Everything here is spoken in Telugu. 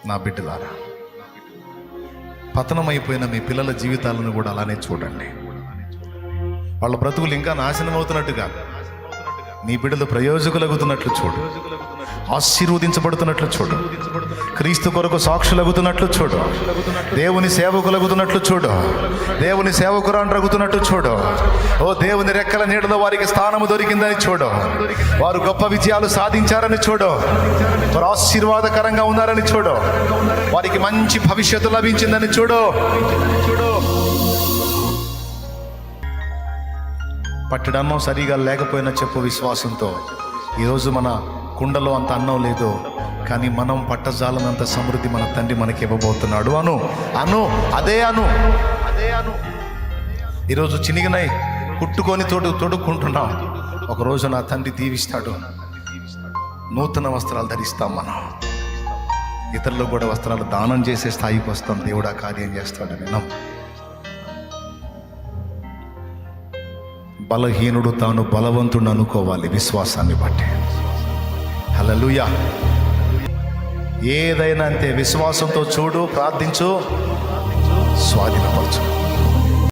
నా బిడ్డలారా, పతనమైపోయిన మీ పిల్లల జీవితాలను కూడా అలానే చూడండి. వాళ్ళ బ్రతుకులు ఇంకా నాశనం అవుతున్నట్టుగా, నీ బిడ్డలు ప్రయోజకులగుతున్నట్లు చూడు, ఆశీర్వదించబడుతున్నట్లు చూడు, క్రీస్తు కొరకు సాక్షులగుతున్నట్లు చూడు, దేవుని సేవకులగుతున్నట్లు చూడు, దేవుని సేవకురాండ్రగుతున్నట్లు చూడు. ఓ దేవుని రెక్కల నీడలో వారికి స్థానము దొరికిందని చూడు, వారు గొప్ప విజయాలు సాధించారని చూడు, వారు ఆశీర్వాదకరంగా ఉన్నారని చూడు, వారికి మంచి భవిష్యత్తు లభించిందని చూడు. పట్టడన్నం సరిగా లేకపోయినా చెప్పు విశ్వాసంతో, ఈరోజు మన కుండలో అంత అన్నం లేదు, కానీ మనం పట్టజాలనంత సమృద్ధి మన తండ్రి మనకి ఇవ్వబోతున్నాడు. అను అను అదే అను అదే అను. ఈరోజు చినిగినై కుట్టుకొని తొడుక్కుంటున్నాం, ఒకరోజు నా తండ్రి దీవిస్తాడు, నూతన వస్త్రాలు ధరిస్తాం. మనం ఇతరులకు కూడా వస్త్రాలు దానం చేసే స్థాయికి వస్తాం. దేవుడు ఆ కార్యం చేస్తాడని నమ్ము. బలహీనుడు తాను బలవంతుడు అనుకోవాలి విశ్వాసాన్ని బట్టి. హల్లెలూయా. ఏదైనా అంతే, విశ్వాసంతో చూడు, ప్రార్థించు, స్వాధీనపరచు.